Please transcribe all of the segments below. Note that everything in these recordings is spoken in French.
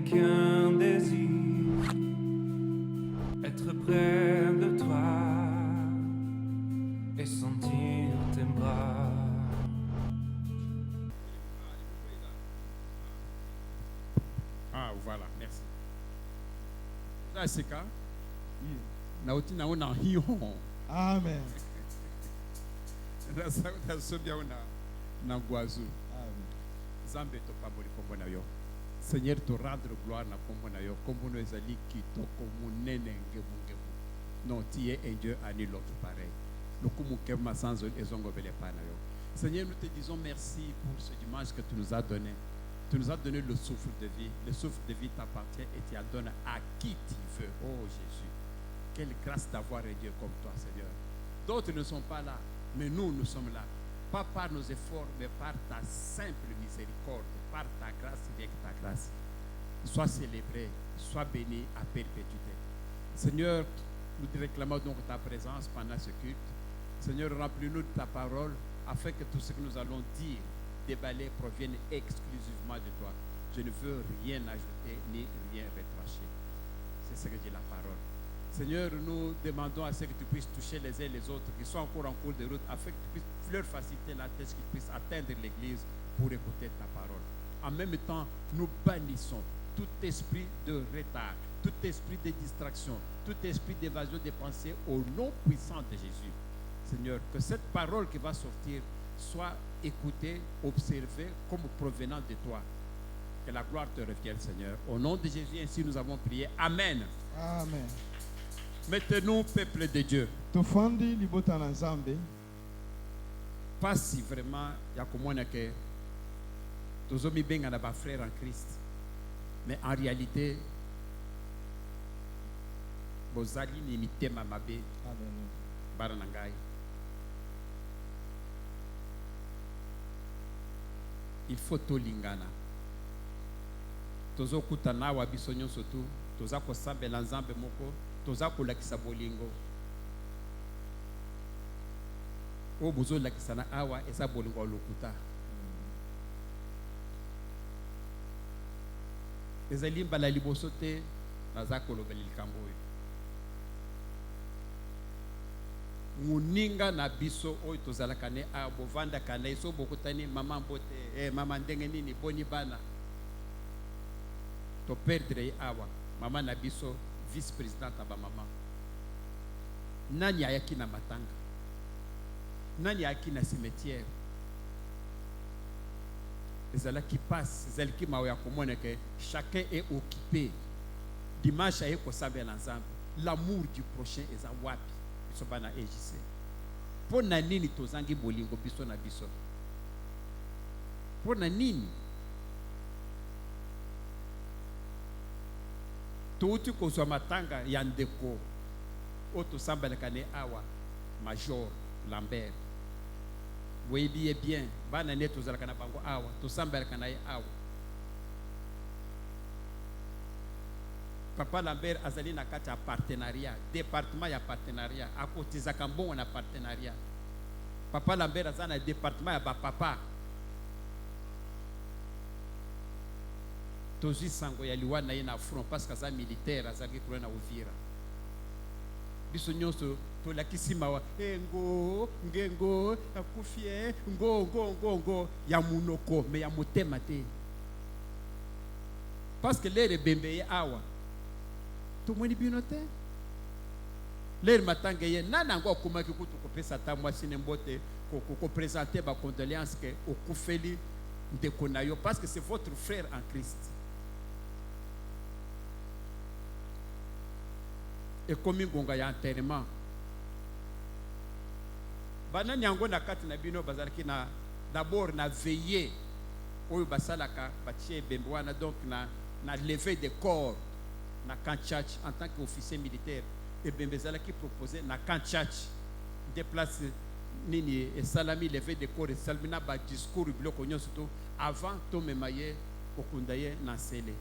qu'un désir, être près de toi et sentir tes bras. Ah, voilà, merci. Ça, c'est quand nauti na una hiho Amen. na sauti sobia una na guazu Amen. zambe to pamboli kombo na yo Seigneur te rendre gloire na kombo na yo kombo no ezali kitoko munene ngebu non tu es un Dieu à nul autre pareil lokumu kema sans ezongo bele pa na yo Seigneur nous te disons merci pour ce dimanche que tu nous as donné. Tu nous as donné le souffle de vie. Le souffle de vie t'appartient et tu la donnes à qui tu veux. Oh Jésus, quelle grâce d'avoir un Dieu comme toi, Seigneur. D'autres ne sont pas là, mais nous sommes là. Pas par nos efforts, mais par ta simple miséricorde, par ta grâce, bien que ta grâce. Sois célébré, sois béni à perpétuité. Seigneur, nous te réclamons donc ta présence pendant ce culte. Seigneur, remplis-nous de ta parole afin que tout ce que nous allons dire, déballer, provienne exclusivement de toi. Je ne veux rien ajouter ni rien retrancher. C'est ce que dit la parole. Seigneur, nous demandons à ce que tu puisses toucher les uns et les autres qui sont encore en cours de route afin que tu puisses leur faciliter la tâche, qu'ils puissent atteindre l'église pour écouter ta parole. En même temps, nous bannissons tout esprit de retard, tout esprit de distraction, tout esprit d'évasion des pensées au nom puissant de Jésus. Seigneur, que cette parole qui va sortir soit écoutée, observée comme provenant de toi. Que la gloire te revienne, Seigneur. Au nom de Jésus, ainsi nous avons prié. Amen. Amen. Mettez-nous, peuple de Dieu. Tofandi libota na Nzambe. Pas si vraiment, il y a comme que tous hommes bien na ba frères en Christ. Mais en réalité, bozali ni mitema mabe Amen. baranangai. Il faut tolingana. Tozo kutana wa biso nyonso tu, toza ko sambela Nzambe moko, toza ko lakisa bolingo. O bozo lakisa na awa esa bolingo lokuta. Ezali mbala liboso te naza ko lobela likambo oyo. Muninga na biso oyo tozalaka ne a bovanda kana iso bokutani mama mbote mama ndenge nini boni bana to perdre awa mama na biso vice présidente ba mama nani ayaki na matanga nani ayaki na cimetière ezala qui passe ezali ki mawe ya komona ke chacun est occupé dimanche aye ko sabela Nzambe l'amour du prochain eza wapi sobana ejise po na nini tozangi bolingo biso na biso po na nini touti kozwa matanga ya ndeko o tosambalaka ne awa Major Lambert boyebi bien bana ne tozalaka na bango awa tosambalaka na ye awa Papa Lambert azali na kati ya partenariat, département ya partenariat, akotizaka mbongo na partenariat. Papa Lambert azali na département ya ba papa. Tozi sango ya liwa na ye na front parce que azali militaire azali kuna na Uvira. Biso nyonso to lakisi mawa ngo ngengo akufie ngo ya munoko me ya motema te. Parce que les bembeye awa tout le monde binote l'air matanga ye nana ngo kuma ki kutu ko pesa ta mwasi ne mbote ko présenter ba condoléances que au kufeli ndeko na yo parce que c'est votre frère en Christ et comme ngonga ya enterrement bana nyango na kati na bino bazalaki na d'abord na veiller oyo basalaka batie bembe wana donc na lever des corps na camp church en tant qu'officier militaire et bembezala qui proposait na camp church déplace nini et salami levé de corps et salmina ba discours biloko nyonso to avant to memaye okundaye na sele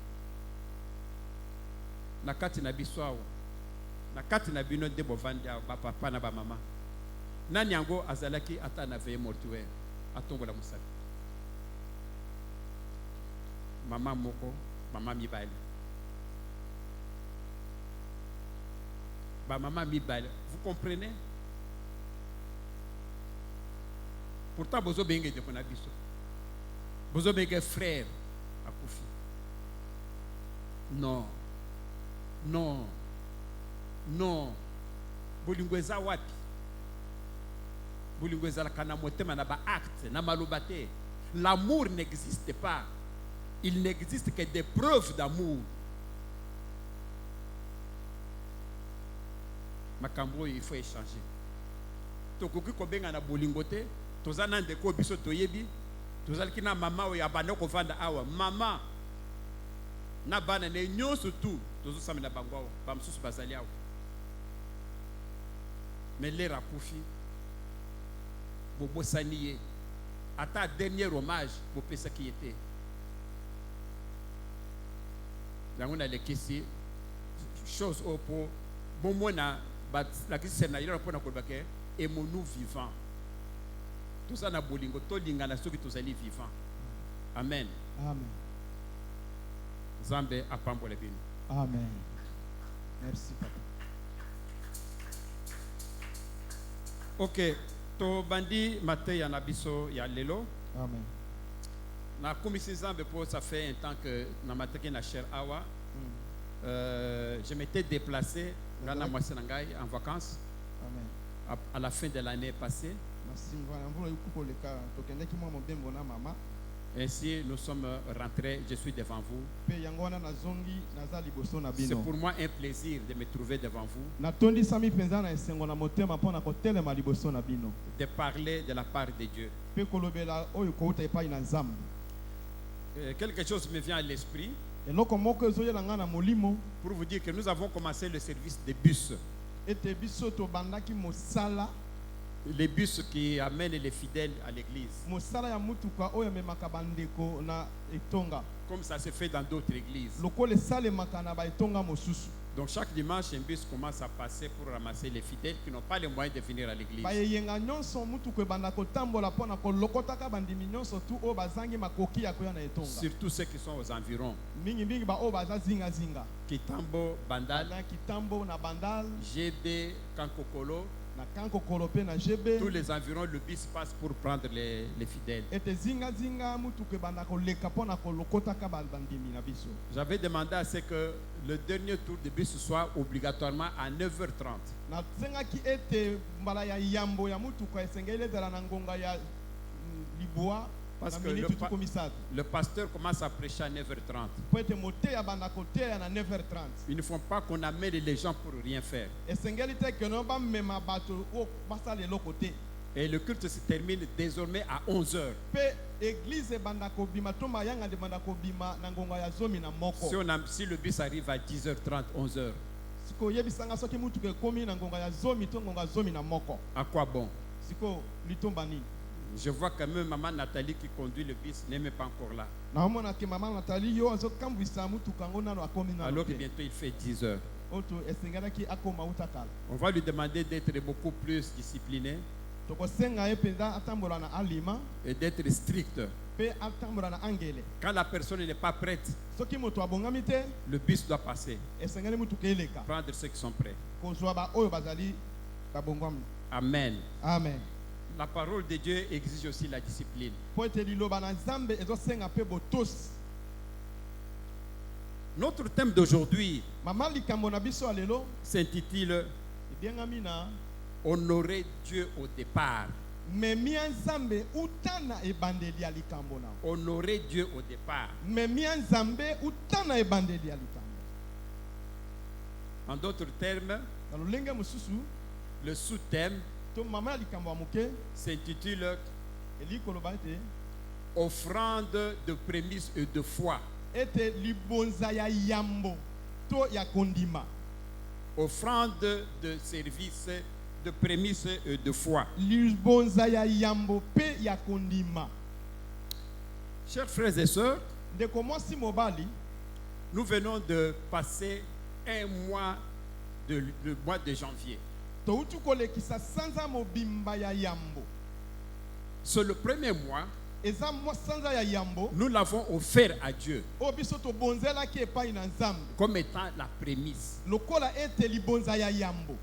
na kati na biswawo na kati na bino de bovanda ba papa na ba mama nani yango azalaki ata na veille mortuaire atongola musala mama moko mama mibali Bah, maman mibale. Vous comprenez? Pourtant, bozo benge de konabiso. Bozo benge frère à Koufi. Non. Non. Non. Bolingweza wapi. Bolingweza la kana motema na ba acte na malobate. L'amour n'existe pas. Il n'existe que des preuves d'amour. Makambo, il faut échanger. Tokoki kobenga na bolingote, tozana ndeko biso toyebi, tozalaki na mama oyo abanda kovanda awa, mama na bana ne nyonso tu, tozo samina bango awa, bamsusu bazali awa. Mais les rakufi, bobo saniye, ata dernier hommage, bopesa qui était. Yango na lekisi, chose au pour, bon mona, la question c'est naïra pour na kolbake, aimons-nous vivants. Tout ça na bolingo, to lingana soki tozali vivants. Amen. Amen. Zambe apambo le bino. Amen. Merci, papa. Ok, to bandi mate ya nabiso ya lelo. Amen. Na komisi Zambe po ça fait un temps que na mateke na cher awa. Je m'étais déplacé Ghana Mwasenangai en vacances. Amen. À la fin de l'année passée. Ainsi, nous sommes rentrés. Je suis devant vous. C'est pour moi un plaisir de me trouver devant vous. De parler de la part de Dieu. Quelque chose me vient à l'esprit. Pour vous dire que nous avons commencé le service des bus. Les bus qui amènent les fidèles à l'église. Comme ça se fait dans d'autres églises. Donc chaque dimanche, un bus commence à passer pour ramasser les fidèles qui n'ont pas les moyens de venir à l'église. Surtout ceux qui sont aux environs. Kitambo, Bandal, GB, Kankokolo. Tous les environs, le bus passe pour prendre les fidèles. J'avais demandé à ce que le dernier tour de bus soit obligatoirement à 9h30. Parce que le pasteur commence à prêcher à 9h30. Ils ne font pas qu'on amène les gens pour rien faire. Et le culte se termine désormais à 11h. Si le bus arrive à 10h30, 11h, à quoi bon? Je vois quand même maman Nathalie qui conduit le bus n'est même pas encore là. Alors que bientôt il fait 10h. On va lui demander d'être beaucoup plus discipliné et d'être strict. Quand la personne n'est pas prête, le bus doit passer. Prendre ceux qui sont prêts. Amen. Amen. La parole de Dieu exige aussi la discipline. Notre thème d'aujourd'hui s'intitule Honorer Dieu au départ. Honorer Dieu au départ. En d'autres termes, le sous-thème s'intitule Offrande de prémices et de foi. Offrande de service, de prémices et de foi. Chers frères et sœurs, nous venons de passer un mois, le mois de janvier. C'est le premier mois eza mwa sanza ya yambo nous l'avons offert à Dieu oyo biso tobonzelaki epai na nzambe comme étant la prémisse. lokola ete libonza ya yambo.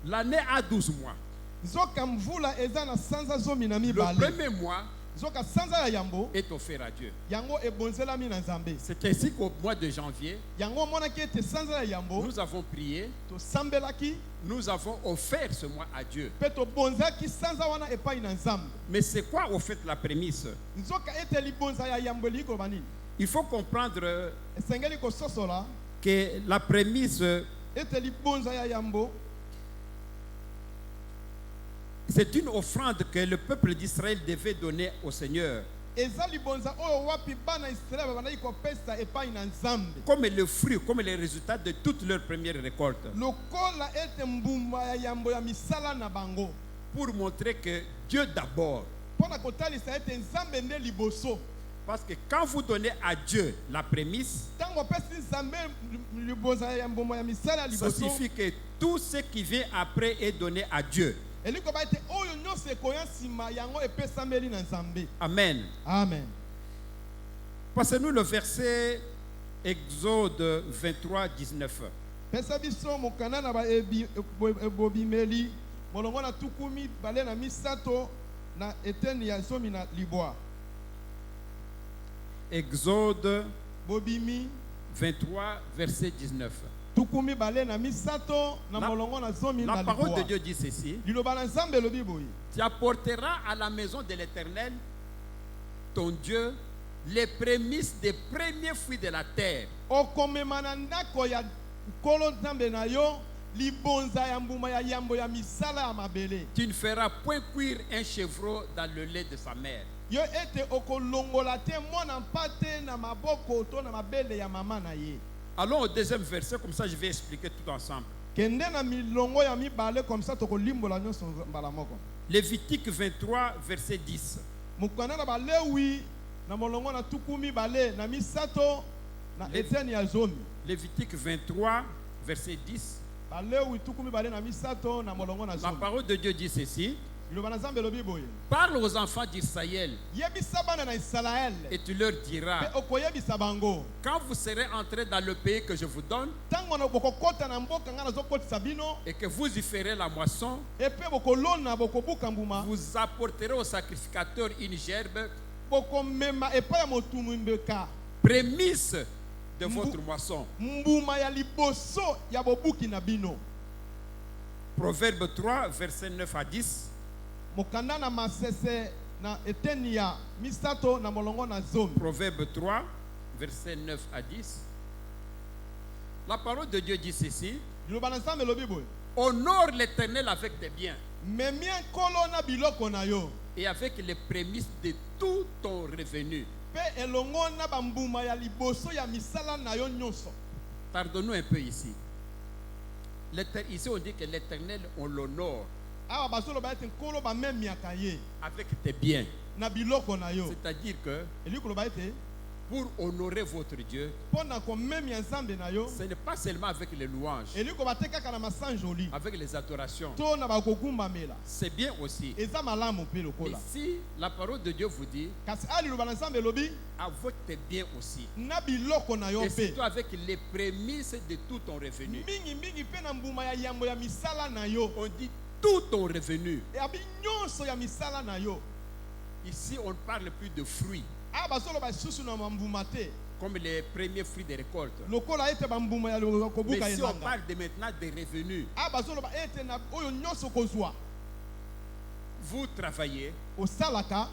L'année a 12 mois. Nzoka mvula eza na sanza zomi na Le mibale. premier mois Nzoka sanza ya yambo est offert à Dieu. yango ebonzelami na nzambe. C'est ainsi qu'au mois de janvier, Yango monaki ete sanza ya yambo nous avons prié, tosambelaki nous avons offert ce mois à Dieu. mpe tobonzaki sanza wana epai na nzambe. Mais c'est quoi au fait la prémisse? Nzoka ete libonza ya yambo eliki koloba nini? Il faut comprendre Esengeli kososola que la prémisse, ete libonza ya yambo c'est une offrande que le peuple d'Israël devait donner au Seigneur, eza libonza oyo wapi bana Israele bandaki kopesa epai na nzambe comme le fruit, comme les résultats de toutes leurs premières récoltes, lokola ete mbuma ya yambo ya misala na bango pour montrer que Dieu d'abord. mpo na kotalisa ete nzambe nde liboso. Parce que quand vous donnez à Dieu la prémisse, Ntango opesi nzambe libonza ya mbuma ya misala ya ça liboso signifie que tout ce qui vient après est donné à Dieu. elingi koba ete oyo nyonso ekoya nsima yango epesameli na nzambe. Amen. Amen. Passez-nous le verset Exode 23, 19. Pesa biso mokanda na ebobimeli molongo na tuku mibale na misato na eteni ya zomi na libwa. Exode Bobimi 23, verset 19. tuku mibale na misato na La- molongo na zomi na La parole de libwa. Dieu dit ceci: Liloba na nzambe elobi boye. tu apporteras à la maison de l'Éternel, ton Dieu, les prémices des premiers fruits de la terre. Okomema na ndako ya nkolo nzambe na yo libonza ya mbuma ya yambo ya misala ya mabele. Tu ne feras point cuire un chevreau dans le lait de sa mère. Yo ete okolongola te mwana mpate na maboko to na mabele ya mama na ye. Allons au deuxième verset, comme ça je vais expliquer tout ensemble. Kende na milongo ya mibale comme ça tokolimbola nyonso mbala moko. Lévitique 23, verset 10. Mukana na balewi na molongo na tuku mibale na misato na eteni ya zomi. Lévitique 23, verset 10. Balewi tuku mibale na misato na molongo na La zomi. parole de Dieu dit ceci: Liloba na nzambe elobi boye. parle aux enfants d'Israël Yebisa bana na Israel. et tu leur diras, Pe okoyebisa bango. quand vous serez entrés dans le pays que je vous donne Tango na bokokota na mboka nga nazokotisa bino et que vous y ferez la moisson, epe bokolona bokobuka mbuma vous apporterez au sacrificateur une gerbe, bokomema epai ya motumu mbeka prémisse de Mbu- votre moisson. mbuma ya liboso ya bobuki na bino. Proverbe 3, verset 9 à 10. Mokanda na masese na eteni ya misato na molongo na zomi. Proverbe 3, verset 9 à 10. La parole de Dieu dit ceci: Liloba na nzambe elobi boye. honore l'Éternel avec tes biens Memi nkolo na biloko na yo et avec les prémices de tout ton revenu. pe elongo na bambuma ya liboso ya misala na yo nyonso. Pardonne-nous un peu ici. Ici, on dit que l'Éternel, on l'honore Awa bazoloba ete nkolo bamemiaka ye avec tes biens. na biloko na yo. C'est-à-dire que Eli koloba ete pour honorer votre Dieu, mpo na komemia nzambe na yo ce n'est pas seulement avec les louanges, eli koba te kaka na masanjoli avec les adorations. to na bakogumbamela. C'est bien aussi. Eza malamu mpe Mais lokola. si la parole de Dieu vous dit, Kasi ali liloba na nzambe elobi avec tes biens aussi, na biloko na yo et mpe surtout avec les prémices de tout ton revenu. mingi mpe na mbuma ya yambo ya misala na yo On dit tout ton revenu. abi nyonso ya misala na yo. Ici, on ne parle plus de fruits, Awa bazoloba lisusu na bambuma te comme les premiers fruits des récoltes. lokola ete bambuma ya Mais kobuka si on ezanga. parle de maintenant des revenus, Awa bazoloba ete na oyo nyonso kozwa vous travaillez, osalaka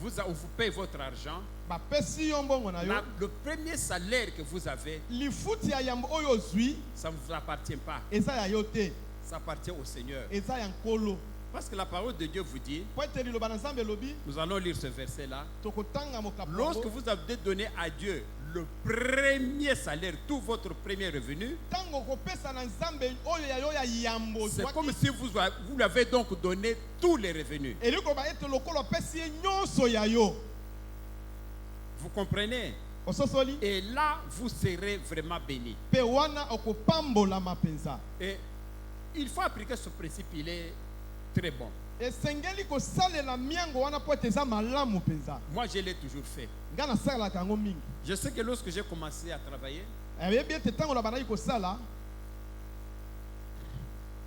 on vous paye votre argent. bapesi yo mbongo na yo Le premier salaire que vous avez, lifuti ya yambo oyo ozwi ça ne vous appartient pas. eza ya yo te, Ça appartient au Seigneur. eza ya nkolo. Parce que la parole de Dieu vous dit, Po ete liloba na nzambe elobi nous allons lire ce verset-là. tokotanga mokapo Lorsque yango. vous avez donné à Dieu le premier salaire, tout votre premier revenu, Tango kopesa na nzambe oyo ya yo ya yambo c'est ozwaki. comme si vous lui avez donc donné tous les revenus. Eli koloba ete lokolo opesi ye nyonso ya yo. Vous comprenez? Ososoli Et là, vous serez vraiment bénis. pe wana okopambolama penza. Et il faut appliquer ce principe, il est très bon. esengeli kosalela miango wana po ete eza malamu mpenza. Moi, je l'ai toujours fait. Nga nasalelaka yango mingi. Je sais que lorsque j'ai commencé à travailler, Ayebi ete ntango na bandaki kosala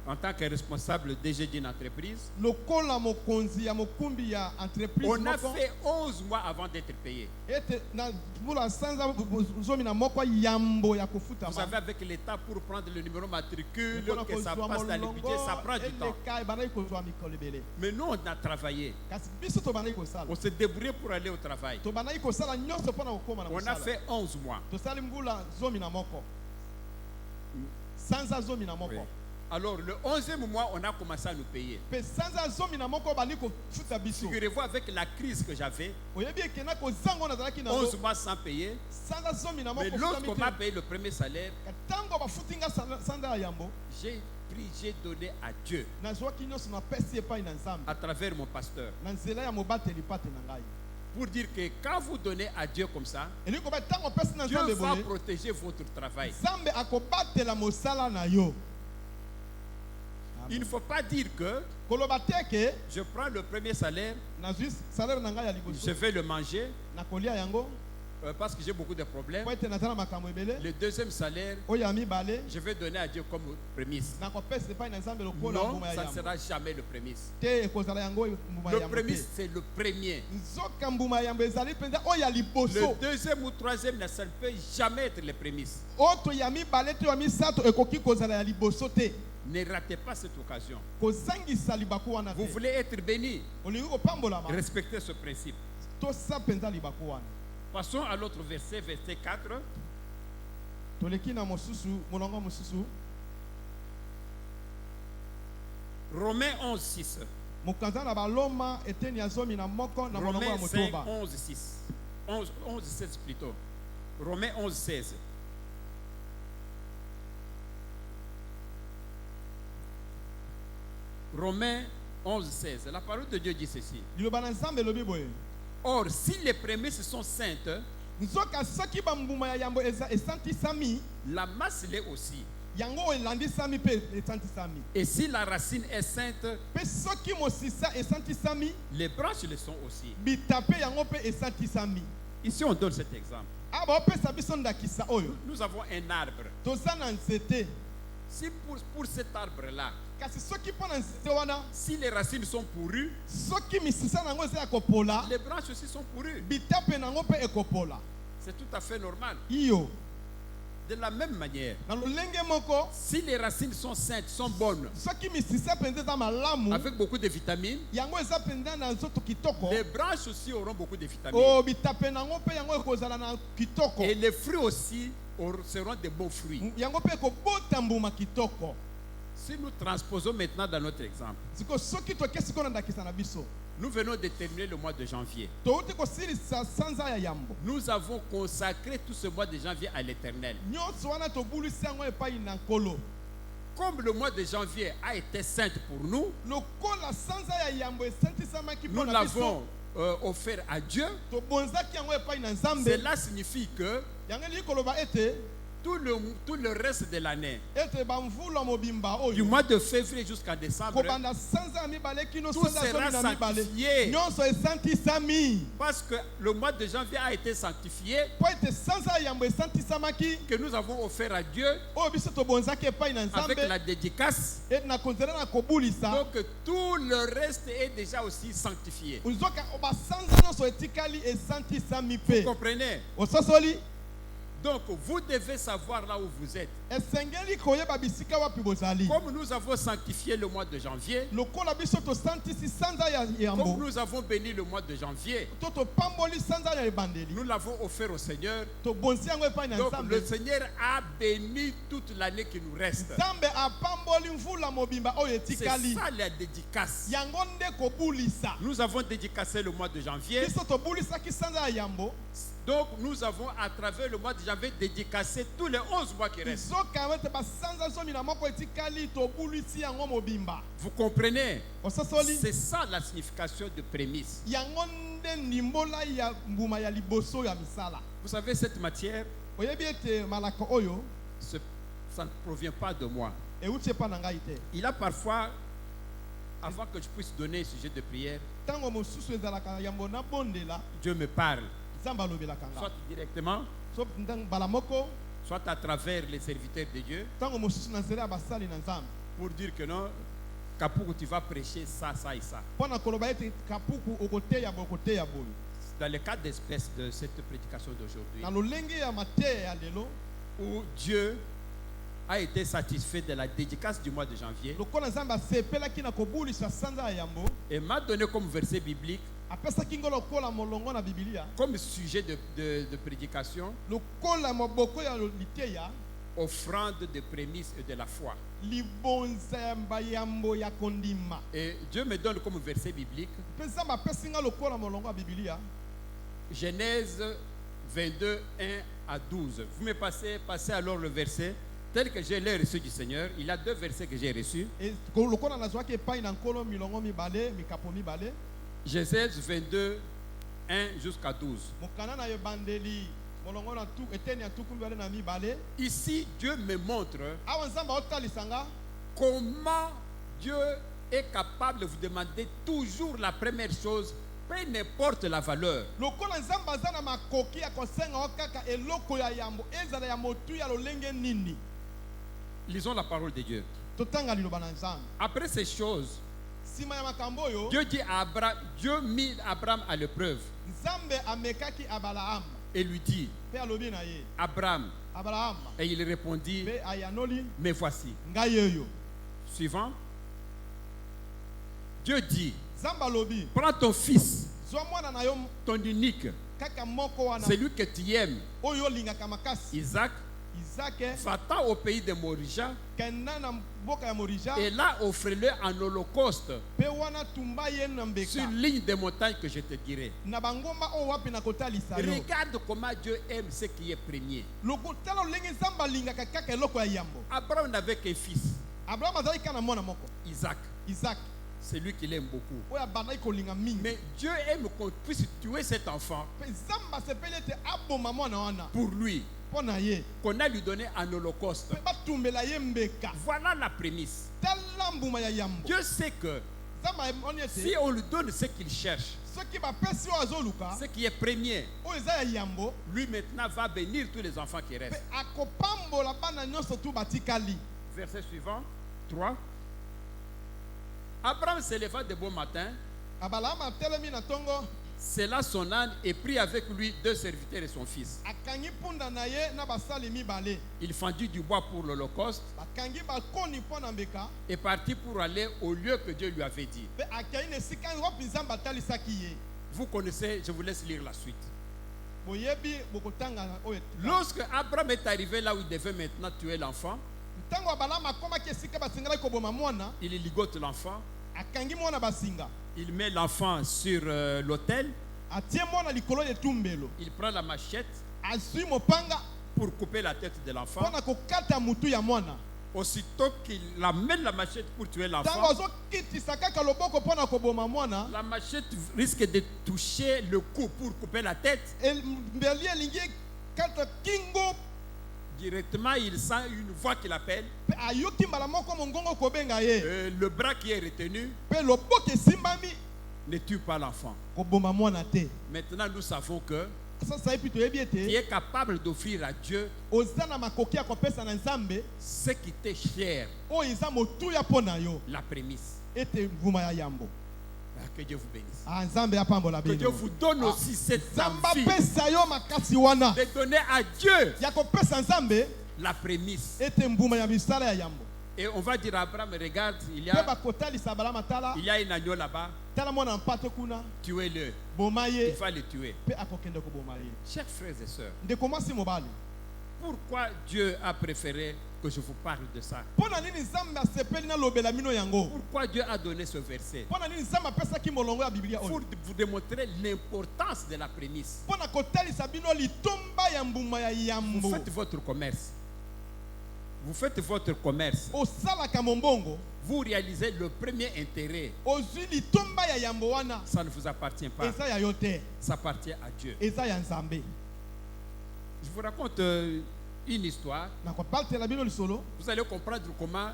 en tant que responsable DG d'une entreprise, lokola mokonzi ya mokumbi ya entreprise on a moko, fait 11 mois avant d'être payé. ete na mbula sanza zomi na moko yambo ya kofuta Vous savez, avec l'État, pour prendre le numéro matricule, mpona que ça kozwa passe dans le budget, molongo ça prend du temps. eleka ebandaki kozwa mikolo ebele. Mais nous, on a travaillé. Kasi biso tobandaki kosala On s'est débrouillé pour aller au travail. tobandaki kosala nyonso mpona kokóma na On a mosala. fait 11 mois. tosali mbula zomi na moko sanza zomi na moko Oui. Alors, le 11e mois, on a commencé à nous payer. mpe sanza zomi na moko bandi kofuta biso. Figurez-vous, avec la crise que j'avais, oyebi ekena kozanga wana azalaki na 11 mois sans payer. sanza zomi na Mais moko lorsqu'on m'a payé le premier salaire, ntango bafuti nga sanza ya yambo j'ai donné à Dieu, nazwaki nyonso napesi epai na nzambe à travers mon pasteur, na nzela ya mobateli pate na ngai. pour dire que quand vous donnez à Dieu comme ça, elingi koba ntango opesi na Dieu nzambe va boye protéger votre travail. nzambe akobatela mosala na yo. Il ne faut pas dire que koloba te ke je prends le premier salaire, nazwi salaire na ngai ya je liboso vais le manger nakolia yango parce que j'ai beaucoup de problèmes. po ete naza na makambo ebele. Le deuxième salaire, oyo ya mibale je vais donner à Dieu comme prémisse. nakopesa epai na nzambe lokola Non, mbuma ya ça ne yambo sera jamais le prémisse. te ekozala yango mbuma ya Le yambo prémisse, te. c'est le premier. nzoka mbuma ya yambo ezali mpenza oyo ya Le liboso. deuxième ou troisième, ça ne peut jamais être les prémices. oyo ya mibale te ya misato ekoki kozala ya liboso te. Ne ratez pas cette occasion. kozangisa libaku wana Vous te. voulez être béni, olingi kopambolama respectez ce principe. tosa mpenza libaku wana. Passons à l'autre verset, verset 4. toleki na mosusu molongo mosusu Romains 11, 6. mokanza na baloma eteni ya zomi na moko na molongo ya Romains 5, motoba. 11, 6. 11, 16 plutôt. Romains 11, 16. Romains 11, 16. La parole de Dieu dit ceci. liloba na nzambe elobi boye Or, si les prémices sont saintes, nzoka soki bambuma ya yambo esantisami la masse l'est aussi. yango oyo elandisami mpe esantisami. Et si la racine est sainte, mpe soki mosisa esantisami les branches le sont aussi. bitape yango mpe esantisami. Ici, on donne cet exemple. a baopesa biso ndakisa oyo Nous avons un arbre. toza na nzete Si pour cet arbre-là, kasi soki mpo na nzete wana si les racines sont pourrues, soki misisa nango eza ya kopola les branches aussi sont pourrues. bitape nango mpe ekopola. C'est tout à fait normal. iyo De la même manière, na lolenge moko si les racines sont saintes, sont bonnes, soki misisa mpenza eza malamu avec beaucoup de vitamines, yango eza mpenza na nzoto kitoko les branches aussi auront beaucoup de vitamines. o bitape nango mpe yango ekozala na kitoko Et les fruits aussi seront de bons fruits. yango mpe ekobota mbuma kitoko. Si nous transposons maintenant dans notre exemple, siko soki tokesi kona ndakisa na biso nous venons de terminer le mois de janvier. touti kosilisa sanza ya yambo Nous avons consacré tout ce mois de janvier à l'Éternel. nyonso wana tobulisi yango epai na nkolo. Comme le mois de janvier a été saint pour nous, lokola sanza ya yambo esantisamaki nous mpo na l'avons biso offert à Dieu. tobonzaki yango epai na nzambe. Cela signifie que yango elingi koloba ete tout le reste de l'année, ete bamvula mobimba du oyo mois de février jusqu'à décembre, kobanda sanza ya mibale kino tout sanza sera zomi na mibale sanctifié. nyonso esantisami Parce que le mois de janvier a été sanctifié, mpo ete sanza ya yambo esantisamaki que nous avons offert à Dieu oyo biso tobonzaki epai na avec nzambe la dédicace. ete na konzela na kobulisa Donc tout le reste est déjà aussi sanctifié. nzoka basanza nyonso etikali esantisami Vous mpe comprenez? ososoli. Donc vous devez savoir là où vous êtes. esengeli koyeba bisika wapi bozali Comme nous avons sanctifié le mois de janvier, lokola biso tosantisi sanza ya comme yambo nous avons béni le mois de janvier, to topamboli sanza ya ebandeli nous l'avons offert au Seigneur. tobonzi yango epai na Donc le nzambe. Seigneur a béni toute l'année qui nous reste. nzambe apamboli mvula mobimba oyo C'est etikali ça la dédicace. yango nde kobulisa Nous avons dédicacé le mois de janvier. biso tobulisaki sanza ya yambo Donc nous avons à travers le mois de janvier dédicacé tous les 11 mois qui restent. nzoka ete basanza zomi na moko etikali tobulisi yango mobimba Vous comprenez? ososoli. C'est ça la signification de prémisse. yango nde ndimbola ya mbuma ya liboso ya misala. Vous savez, cette matière, oyebi ete malako oyo ça ne provient pas de moi. euti epa na ngai te. Il a parfois avant que je puisse donner un sujet de prière, ntango mosusu ezalaka yambo nabondela Dieu me parle, nzambe alobelaka nga soit directement, so mbala moko soit à travers les serviteurs de Dieu, ntango mosusu na nzela ya basali na nzambe pour dire que non, Kapouk, tu vas prêcher ça, ça et ça. mpo na koloba ete kapuku okoteya boye okoteya boye Dans le cas d'espèce de cette prédication d'aujourd'hui, na lolenge ya mateya ya lelo où Dieu a été satisfait de la dédicace du mois de janvier lokola nzambe asepelaki na kobulisa sanza ya yambo et m'a donné comme verset biblique, apesaki ngo lokola molongo na bibilia comme sujet de prédication, lokola maboko ya liteya offrande de prémices et de la foi. libonza ya bayambo ya kondima Et Dieu me donne comme verset biblique mpe nzambe apesi nga lokola molongo ya bibilia Genèse 22, 1 à 12. Vous me passez alors le verset tel que je l'ai reçu du Seigneur. Il y a deux versets que j'ai reçus. lokola nazwaki epai na nkolo milongo mibale mikapo mibale Genèse 22, 1 jusqu'à 12. mokanda na ebandeli molongo na eteni ya tuku mibale na mibale Ici, Dieu me montre awa nzambe aotalisa nga comment Dieu est capable de vous demander toujours la première chose, peu n'importe la valeur. lokola nzambe aza na makoki ya kosenga o kaka eloko ya yambo ezala ya motu ya lolenge nini Lisons la parole de Dieu. totanga liloba na nzambe Après ces choses, nsima ya makambo oyo Dieu dit à Abraham, Dieu mit Abraham à l'épreuve nzambe amekaki abalahama et lui dit, mpe alobi na ye Abraham, abalahama et il répondit, mpe ayanoli me voici. ngai oyo Suivant. Dieu dit, nzambe alobi prends ton fils, zwa mwana na yo ton unique, kaka moko wana celui que tu aimes, oyo olingaka makasi Isaac, izake va-t'en au pays de Morija, kenda na mboka ya morija et là offre-le en holocauste mpe wana tumba ye na mbeka sur ligne des montagnes que je te dirai. na bangomba oyo wapi na kotalisa yo Regarde comment Dieu aime ce qui est premier. tala olenge nzambe alingaka kaka eloko ya yambo Abraham n'avait qu'un fils, abraham azalaki kaka na mwana moko Isaac. isaac C'est lui qui l'aime beaucoup. oyo abandaki kolinga mingi Mais Dieu aime qu'on puisse tuer cet enfant mpe nzambe asepeli ete aboma mwana wana pour lui, mpo na ye qu'on a lui donné en holocauste. mpe batumbela ye mbeka Voilà la prémisse. tala mbuma ya yambo Dieu sait que nzambe amoni si ete on lui donne ce qu'il cherche, soki bapesi oyo azoluka ce qui est premier, oyo eza ya yambo lui maintenant va bénir tous les enfants qui mpe restent. akopambola bana nyonso tu batikali Verset suivant, 3. Abraham se leva de bon matin, abalahama atelemi na ntongo sella son âne et prit avec lui deux serviteurs et son fils. akangi mpunda na ye na basali mibale Il fendit du bois pour l'holocauste bakangi bakoni mpo na mbeka et partit pour aller au lieu que Dieu lui avait dit. mpe akei na esika wapi nzambe atalisaki ye Vous connaissez, je vous laisse lire la suite. boyebi bokotanga oyo Lorsque Abraham est arrivé là où il devait maintenant tuer l'enfant, ntango abalahama akomaki esika basengelaki koboma mwana il ligote l'enfant, akangi mwana basinga il met l'enfant sur l'autel, atie mwana likolo ya etumbelo il prend la machette azwi mopanga pour couper la tête de l'enfant. mpo na kokata mutu ya mwana Aussitôt qu'il amène la machette pour tuer ntango l'enfant, azokitisa kaka loboko mpo na koboma mwana la machette risque de toucher le cou pour couper la tête. mbeli elingi kata kingo Directement, il sent une voix qui l'appelle. mpe ayoki mbala moko mongongo kobenga ye Le bras qui est retenu mpe loboko esimbami ne tue pas l'enfant. koboma mwana te Maintenant, nous savons que sasa epi toyebi tu ete es capable d'offrir à Dieu oza na makoki ya kopesa na nzambe ce qui t'est cher, oyo eza motuya mpo na yo la prémisse. ete mvuma ya yambo Que Dieu vous bénisse. nzambe apambola Que Dieu bino vous donne aussi cette nzambe envie apesa yo makasi wana de donner à Dieu ya kopesa nzambe la prémisse. ete mbuma ya misala ya yambo Et on va dire à Abraham, regarde, il y mpe a, bakotalisa balama tala il y a un agneau là-bas, tala mwana mpate kuna tuez-le. boma Il ye va le tuer. mpe akokende koboma ye Chers frères et sœurs, ndeko mwasi mobali pourquoi Dieu a préféré que je vous parle de ça? mpo na nini nzambe asepeli nalobela mino yango Pourquoi Dieu a donné ce verset? mpo na nini nzambe apesaki molongo ya biblia Pour oyo vous démontrer l'importance de la prémisse. mpo na kotalisa bino litomba ya mbuma ya Vous yambo faites votre commerce. Vous faites votre commerce. osalaka mombongo Vous réalisez le premier intérêt. ozwi litomba ya yambo wana Ça ne vous appartient pas. eza ya yo te Ça appartient à Dieu. eza ya nzambe Je vous raconte une histoire. nakobatela bino lisolo Vous allez comprendre comment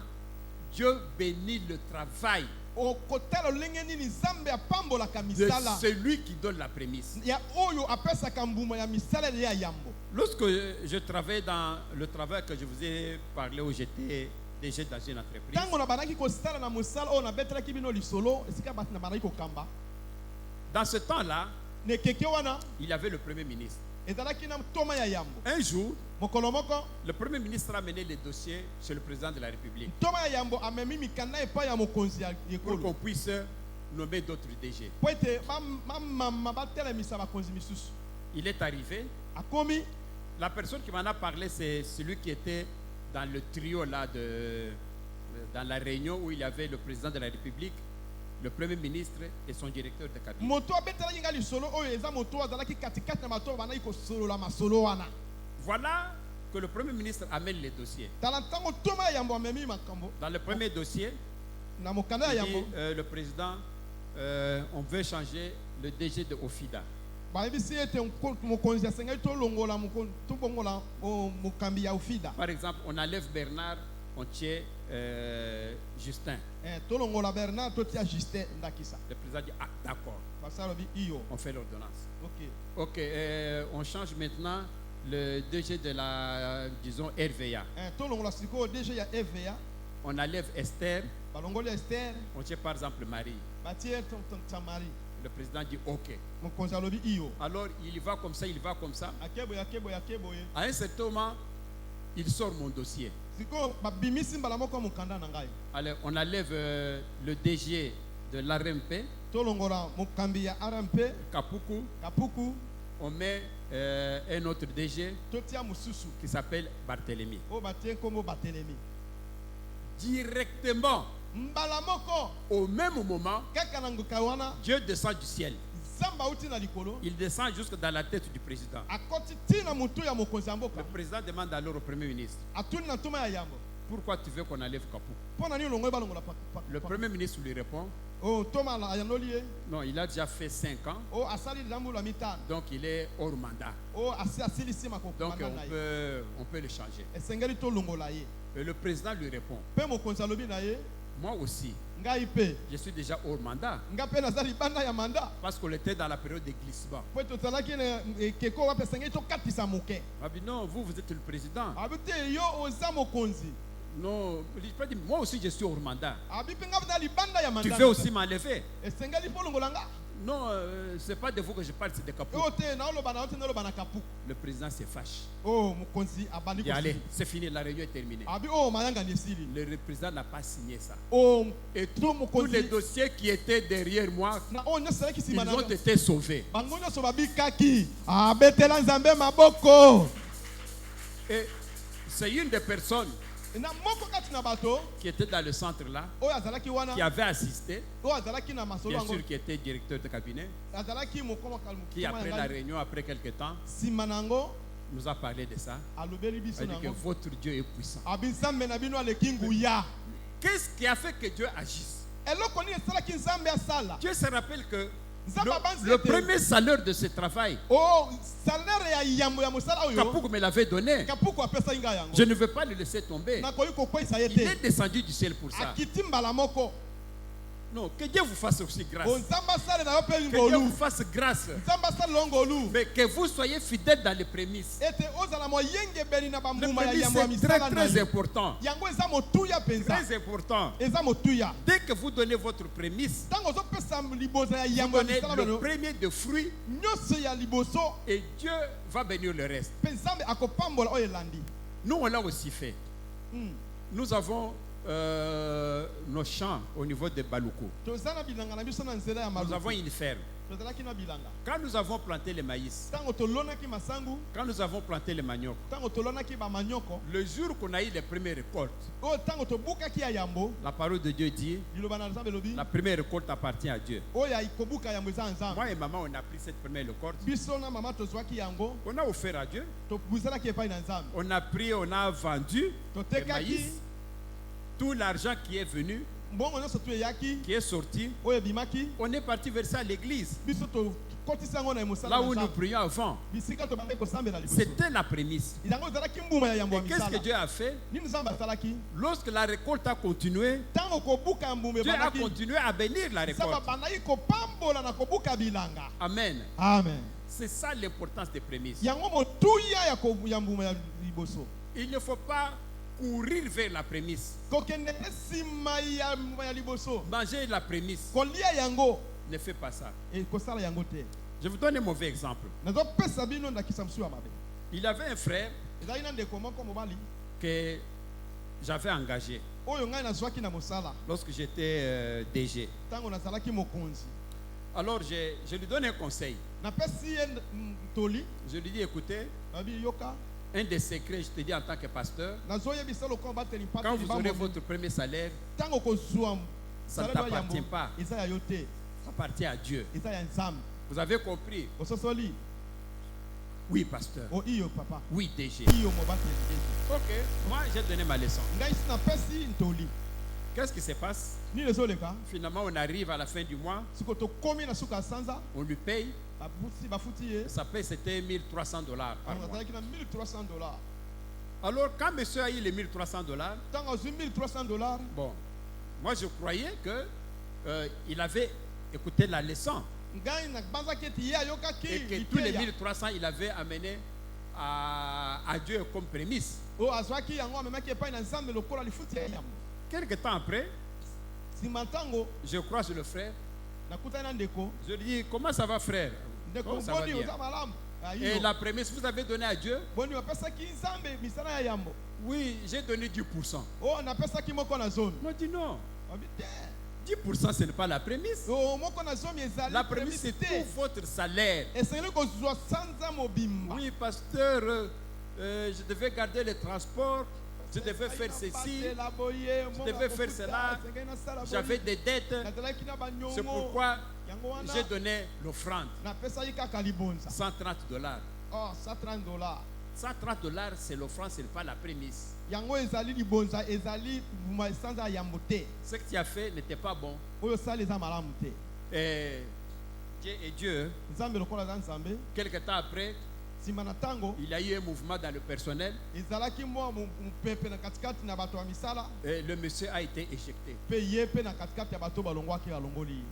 Dieu bénit le travail okotala lolenge nini nzambe apambolaka de misala celui qui donne la prémisse. ya oyo apesaka mbuma ya misala ya yambo. Lorsque je travaillais dans le travail que je vous ai parlé où j'étais déjà dans une entreprise, Tango na banaki kosala na mosala oyo nabetelaki bino lisolo esika bato na banaki kokamba dans ce temps-là, ne keke wana il y avait le Premier ministre. ezalaki na toma ya yambo. Un jour, Mokolo moko le Premier ministre a mené les dossiers chez le président de la République toma ya yambo amemi mikanda epai ya mokonzi ya pour ekolo qu'on puisse nommer d'autres DG. po ete bamama batelemisa bakonzi misusu. Il est arrivé. Akomi La personne qui m'en a parlé, c'est celui qui était dans le trio là dans la réunion où il y avait le président de la République, le Premier ministre et son directeur de cabinet. moto abetelaki nga lisolo oyo eza moto azalaki katikati na bato banaki kosolola masolo wana. Voilà que le Premier ministre amène les dossiers. Tala ntango toma ya yambo amemi makambo Dans le premier dossier, na mokanda ya il dit, yambo le président, on veut changer le DG de Ofida. bayebisi ete mokonzi asengeli tolongola tobongola mokambi ya ofida. Par exemple, on enlève Bernard, on tient Justin. Tolongola Bernard totia Justin Ndakisa. Le président dit, ah d'accord, Parce alobi iyo. on fait l'ordonnance. Ok. Ok, on change maintenant le DG de la, disons, RVA. Tolongola siko DG ya EVA. On enlève Esther, Balongoli Esther. on tient par exemple Marie. Batie Tamari. Le président dit ok. Mokonzi alobi iyo. Alors il va comme ça, il va comme ça. Akebo ya kebo ya kebo ye. À un certain moment, il sort mon dossier. Siko babimisi mbala moko mokanda na ngai. Alors on enlève le DG de l'RMP, Tolongola mokambi ya RMP. Kapuku. Kapuku. On met un autre DG Totia mususu. qui s'appelle Barthélemy. O batie komo batelemi. Directement, Mbala moko. au même moment, Kaka na nguka wana. Dieu descend du ciel. Zamba uti na likolo. Il descend jusque dans la tête du président. Akoti tina mutu ya mokonzi ya mboka. Le président demande alors au Premier ministre, Atuni na toma ya yambo. pourquoi tu veux qu'on enlève Kapuku? Pona ni longo balongola pa. Le Premier ministre lui répond, Oh toma la yanoli ye. non, il a déjà fait 5 ans, Oh asali lambu la mitano. donc il est hors mandat. Oh asili sima ko Donc komanda na ye. on peut le changer. Esengeli to longola ye. Et le président lui répond, Pe mokonzi alobi na ye. moi aussi, Ngai pe. je suis déjà hors mandat, Nga pe nazali banda ya manda. parce qu'on était dans la période de glissement. Po to talaki na keko wa pesengeli to katisa moke. Il m'a dit, non, vous êtes le président. Abite yo oza mokonzi. Non, il pas dit, moi aussi je suis hors mandat. Abi pe nga nazali banda ya manda. Tu veux aussi m'enlever? Esengeli po longola nga. Non, c'est pas de vous que je parle, c'est de Kapuku. Oh te na oloba na ote na oloba na kapu. Le président se fâche. Oh mokonzi abandi Et ko. allez, c'est fini, la réunion est terminée. Abi oh mayanga nesili. Le président n'a pas signé ça. Oh Et to tous mokonzi. les dossiers qui étaient derrière moi, Na oh nyosala ki ils sima na. ont été sauvés. Bango nyonso babikaki. Abetela nzambe maboko. Et c'est une des personnes Na moko kati na bato qui était dans le centre là, oyo azalaki wana qui avait assisté, oyo azalaki na masolo bien yango sûr qui était directeur de cabinet, azalaki mokoma qui après la réunion, après quelques temps, nsima nango nous a parlé de ça. alobeli biso Il a dit que nango votre Dieu est puissant. abi nzambe na bino aleki nguya Qu'est-ce qui a fait que Dieu agisse? eloko nini esalaki nzambe asala Dieu se rappelle que Nzambe abanzi le ete premier salaire de ce travail, o salaire ya yambo ya mosala oyo Kapuku me l'avait donné. kapuku apesaki ngai yango Je ne veux pas le laisser tomber. nakoki kokweyisa ye Il est te descendu du ciel pour ça. akiti mbala moko Non, que Dieu vous fasse aussi grâce. o nzambe asalela yo mpe Que Dieu ngolu vous fasse grâce. nzambe asalela yo ngolu Mais que vous soyez fidèles dans les prémices. ete ozala moyengebeli na Les bambuma ya prémices, yambo ya c'est misala na très yo important. yango eza motuya mpenza Très important. eza motuya Dès que vous donnez votre prémisse, ntango ozopesa liboso ya vous yambo ya donnez misala le bano premier de fruits nyonso ya liboso et Dieu va bénir le reste. mpe nzambe akopambola oyo elandi. Nous, on l'a aussi fait. Nous avons nos champs au niveau de Baloukou. toza na bilanga na biso na nzela ya Nous avons maluku une ferme. tozalaki na bilanga Quand nous avons planté le maïs, ntango tolonaki masangu quand nous avons planté le manioc, ntango tolonaki bamanyoko le jour qu'on a eu les premières récoltes, oyo ntango tobukaki ya yambo la parole de Dieu dit, liloba na nzambe elobi la première récolte appartient à Dieu. oyo kobuka yambo eza ya nzambe. Moi et maman, on a pris cette première récolte. biso na mama tozwaki yango On a offert à Dieu. tobuzalaki epai na nzambe On a pris, on a vendu le totekaki maïs. Tout l'argent qui est venu, mbongo nyonso tu eyaki qui est sorti, oyo ebimaki on est parti verser à l'église. biso tokotisa yango na mosala là na où nous Nzambe. prions avant, Bisika tobandi kosambela liboso. c'était la prémisse. Yango ezalaki mbuma ya yambo Et ya qu'est-ce que misala. Dieu a fait? Nini Nzambe asalaki? Lorsque la récolte a continué, Ntango kobuka ya mbuma Dieu a ebandaki, continué à bénir la Nzambe récolte. abandaki kopambola na kobuka bilanga. Amen. Amen. C'est ça l'importance des prémices. Yango motuya ya mbuma ya liboso. Il ne faut pas courir vers la prémisse. Kokende nsima ya mbuma ya liboso. Manger la prémisse. Kolia yango Ne fais pas ça. ekosala yango te. Je vous donne un mauvais exemple. Nazopesa bino ndakisa mosusu ya mabe. Il y avait un frère Ezali na ndeko moko mobali que j'avais engagé oyo ngai nazwaki na mosala lorsque j'étais DG. ntango nazalaki mokonzi. Alors je lui donne un conseil. Napesi ye ntoli Je lui dis, écoutez, nabi yoka un des secrets, je te dis en tant que pasteur, nazoyebisa lokola bateli mpate quand vous aurez libambo votre premier salaire, ntango kozwa ça ne salelo ya t'appartient yambo pas. eza ya yo te, Ça appartient à Dieu. eza ya Nzambe. Vous avez compris? Ososoli Oui, pasteur. o iyo papa Oui, DG. iyo mobateli ndenge. Ok, moi j'ai donné ma leçon. Ngai si napesi ntoli Qu'est-ce qui se passe? nini ezoleka Finalement, on arrive à la fin du mois, siko tokomi na suka ya sanza on lui paye. bafuti ye Sa paye, c'était $1 300 par mois. azalaki na $1,300. Alors, quand monsieur a eu les $1 300, Ntango azwi $1,300 bon, moi je croyais que il avait écouté la leçon ngai nabanzaki ete ye ayokaki et que tous les liteya 1300 il avait amené à Dieu comme prémisse. oyo azwaki yango amemaki epai na Nzambe lokola lifuti ya yambo. Quelque temps après, Nsima ntango je croise le frère. nakutani na ndeko Je lui dis, comment ça va, frère? ndeko Oh, ça va boni bien. oza malamu. Ah, Et iyo. la prémisse, vous avez donné à Dieu? Boni opesaki Nzambe misala ya yambo. Oui, j'ai donné 10%. Oh napesaki moko na zone. Moi, je dis non. Abi te. 10%, ce n'est pas la prémisse. Oh moko na zone ezali. La prémisse, c'est te. tout votre salaire. Esengeli kozwa sanza mobimba. Oui, pasteur, je devais garder les transports, je devais faire ceci, je devais faire cela. J'avais des dettes. C'est pourquoi j'ai donné l'offrande. napesaki kaka libonza. $130. Oh $130. $130, c'est l'offrande, ce n'est pas la prémisse. Yango ezali libonza ezali mbuma sanza ya yambo te. Ce que tu as fait n'était pas bon. Oyo sala eza malamu te. Et Dieu, Nzambe lokola za Nzambe. quelque temps après, Nsima na ntango il y a eu un mouvement dans le personnel ezalaki mwa mopepe na katikati na bato ya misala et le monsieur a été éjecté. mpe ye mpe na katikati ya bato balongwaki balongoli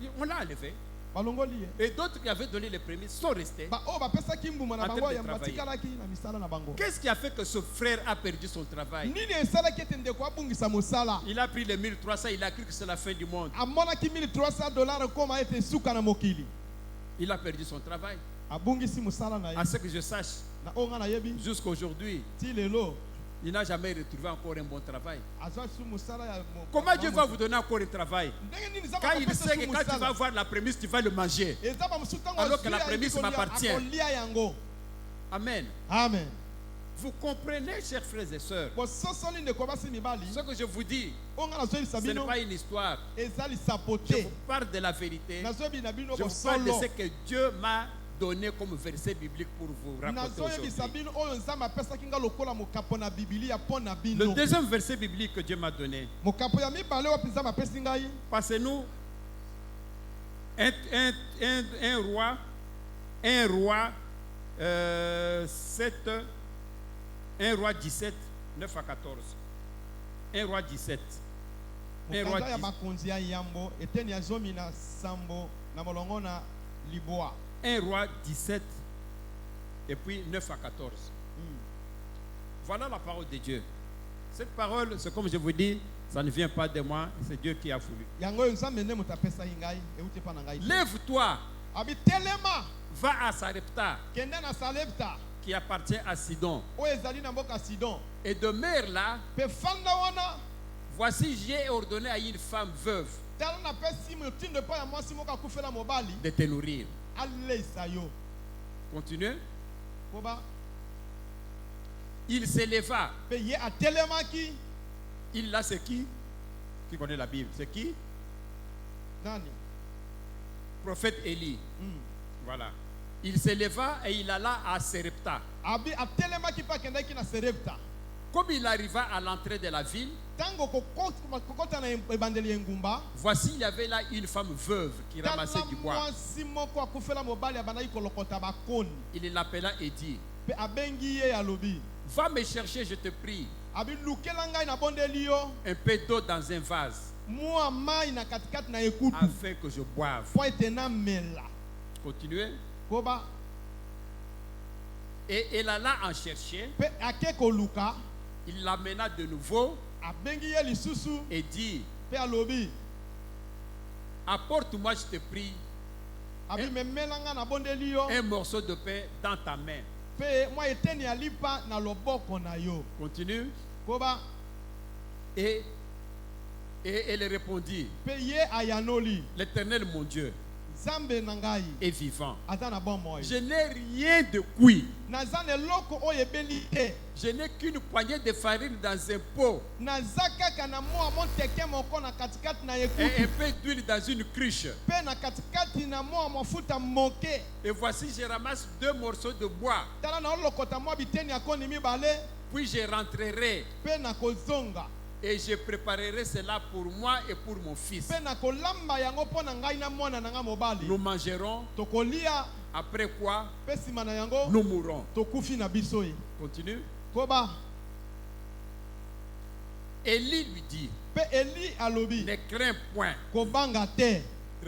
ye. On l'a enlevé. balongoli ye. Et d'autres qui avaient donné les prémices sont restés. Oyo bapesaki mbuma na En bango train de ya travailler. batikalaki na misala na bango. Qu'est-ce qui a fait que ce frère a perdu son travail? Nini esalaki ete ndeko abungisa mosala? Il a pris les 1300, il a cru que c'est la fin du monde. amonaki $1,300 ekoma ete suka na mokili. Il a perdu son travail. abungisi mosala na ye. À ce que je sache, na oyo nga nayebi jusqu'à aujourd'hui, ti lelo il n'a jamais retrouvé encore un bon travail. azwa su mosala ya Comment Dieu va vous donner encore un travail? ndenge nini Nzambe Quand il akopesa sait su que quand tu vas mosala? voir la prémisse, tu vas le manger. eza bamosusu ntango Alors que azwi la ya prémisse kolia, m'appartient. akolia yango. Amen. Amen. Vous comprenez, chers frères et sœurs, bososoli ndeko basi mibali ce que je vous dis, oyo nga nazoyebisa ce n'est bino pas une histoire. eza lisapo Je te. vous parle de la vérité. nazoyebisa bino Je vous parle de bosolo. ce que Dieu m'a donné comme verset biblique pour vous raconter nazoyebisa aujourd'hui. bino oyo Nzambe apesaki nga lokola mokapo na bibilia mpo na Le bino. deuxième verset biblique que Dieu m'a donné, mokapo ya mibale wapi Nzambe apesi ngai. passez-nous un roi 7, 1 roi 17, 9 à 14. 1 roi 17. 1 roi mokanza ya 10. bakonzi ya yambo eteni ya zomi na sambo na molongo na liboa. 1 roi 17 et puis 9 à 14. Voilà la parole de Dieu. Cette parole, c'est comme je vous dis, ça ne vient pas de moi, c'est Dieu qui a voulu. yango oyo Nzambe nde moto apesaki ngai euti epa na ngai te. Lève-toi, abi telema va à Sarepta, kende na Sarepta qui appartient à Sidon, oyo ezali na mboka Sidon et demeure là. mpe fanda wana. Voici, j'ai ordonné à une femme veuve tala napesi motindo epai ya mwasi moko akufela mobali de te nourrir. aleisa yo. Continuez. po ba Il s'éleva. mpe ye atelemaki. Il là, c'est qui? Qui connaît la Bible? C'est qui? nani Prophète Élie. Voilà. Il s'éleva et il alla à Sarepta. abi atelemaki mpe akendaki na Sarepta. comme il arriva à l'entrée de la ville, ntango kokota na ebandeli ya engumba, voici, il y avait là une femme veuve qui ramassait tala du bois. mwasi moko akufela mobali abandaki kolokota bakoni, Il l'appela et dit, mpe abengi ye alobi, va me chercher, je te prie, abi lukela ngai na bondeli yo un peu d'eau dans un vase, mwa mai na katikati na ekutu afin que je boive. po ete namela. Continuez. Koba Et elle alla en chercher. mpe ake koluka, Il l'amena de nouveau abengi ye lisusu et dit, mpe alobi, apporte-moi, je te prie, abi memela ngai na bondeli yo un morceau de pain dans ta main. mpe mwa eteni ya lipa na loboko na yo. Continue. Koba Et elle répondit, mpe ye ayanoli, l'Éternel mon Dieu Nzambe na ngai est vivant. aza na bomoi, Je n'ai rien de cuit. naza na eloko oyo ebeli te, Je n'ai qu'une poignée de farine dans un pot naza kaka na mwa moteke moko na katikati na et un ekutu peu d'huile dans une cruche. mpe na katikati na mwa mafuta moke. Et voici, je ramasse 2 morceaux de bois. Tala na olokota mwa biteni ya koni mibale Puis je rentrerai mpe na kozonga et je préparerai cela pour moi et pour mon fils. mpe na kolamba yango mpo na ngai na mwana na ngai mobali. Nous mangerons, Tokolia après quoi mpe nsima na yango nous mourrons. tokufi na biso ye. Continue. Koba Élie lui dit, mpe Eli alobi, ne crains point, kobanga te,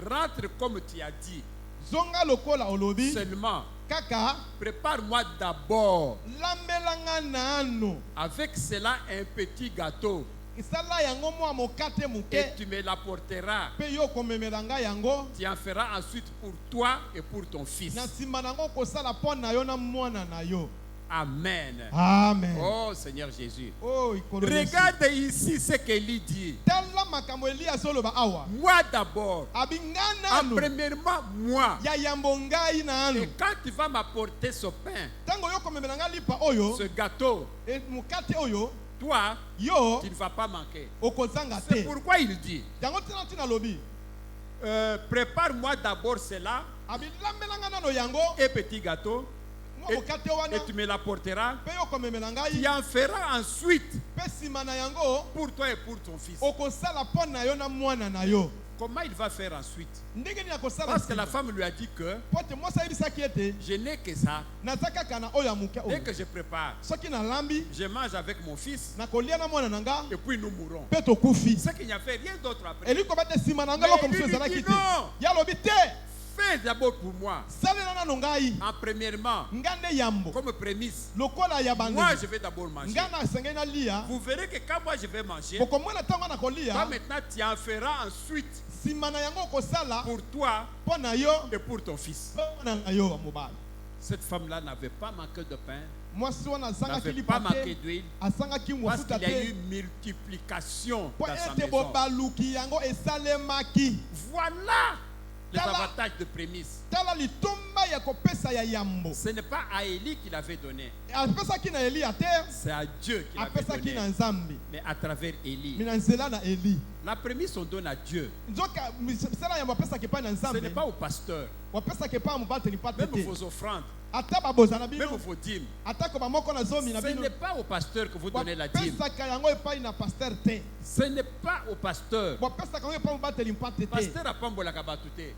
rentre comme tu as dit. zonga lokola olobi, Seulement, kaka prépare-moi d'abord lambelanga nano, avec cela un petit gâteau esala yango mwa mokate et moke tu me l'apporteras. mpe yo komemela ngai yango, Tu en feras ensuite pour toi et pour ton fils. na nsima na yango kosala mpo na yo na mwana na yo. Amen. Amen. Oh Seigneur Jésus. Oh, ikolo Yesu. Regarde ici ce qu'Élie dit. Tala makambo Eli azoloba awa, Moi d'abord. abi ngai En nano premièrement, moi. ya yambo ngai nano, Et quand tu vas m'apporter ce pain, ntango yo komemela ngai lipa oyo, ce gâteau, mokate oyo, toi, yo tu ne vas pas manquer. okozanga C'est te. pourquoi il dit, Yango tina ntina lobi, prépare-moi d'abord cela, abi lambelanga nano yango un petit gâteau, mwa mokate wana et tu me l'apporteras. mpe yo komemela Tu ngai, en feras ensuite mpe nsima na yango pour toi et pour ton fils. okosala mpo na yo na mwana na yo. Comment il va faire ensuite? Ndenge nini akosala Parce que la nsima? femme lui a dit que Po ete mwasi ayebisaki ete je n'ai que ça. naza kaka na oyo ya moke Dès oyo, que je prépare, soki nalambi je mange avec mon fils nakolia na mwana na nga et puis nous mourrons. mpe tokufi. C'est qu'il n'y a fait rien d'autre après. Elikoba te nsima na ngai Mais eloko mosusu Eli dit ezalaki te. non. Ye alobi te, Fais d'abord pour moi. salela nano ngai En premièrement, nga nde yambo comme prémisse, lokola ya moi bandeko, je vais d'abord manger. nga nasengeli nalia. Vous verrez que quand moi je vais manger, Bokomona ntango na toi kolia, maintenant tu en feras ensuite nsima na yango okosala pour toi mpo na yo et pour ton fils. mpe mwana na yo ya mobali. Cette femme-là n'avait pas manqué de pain, Mwasi wana azangaki n'avait lipa pas manqué te, d'huile, azangaki parce mafuta qu'il y a te, eu multiplication mpo dans sa ete maison. bobaluki yango esalemaki. Voilà les Tala. avantages de prémisse. Tala litomba ya kopesa ya yambo, Ce n'est pas à Élie qu'il avait donné, apesaki na Eli te, c'est à Dieu qu'il avait apesaki na donné, Nzambe, mais à travers Élie. me na nzela na Eli. La prémisse on donne à Dieu. Nzoka misala yambo apesaki epai na Ce Nzambe, n'est pas au pasteur. wapesaki epai ya mobateli mpa Même te, vos offrandes, ata baboza na même bino, vos dîmes. atako bamoko na zomi na Ce bino, n'est pas au pasteur que vous donnez la dîme. wapesaka yango epai na paster te, Ce n'est pas au pasteur. wapesaka yango epai mobateli mpa te te. Pasteur apambolaka bato te.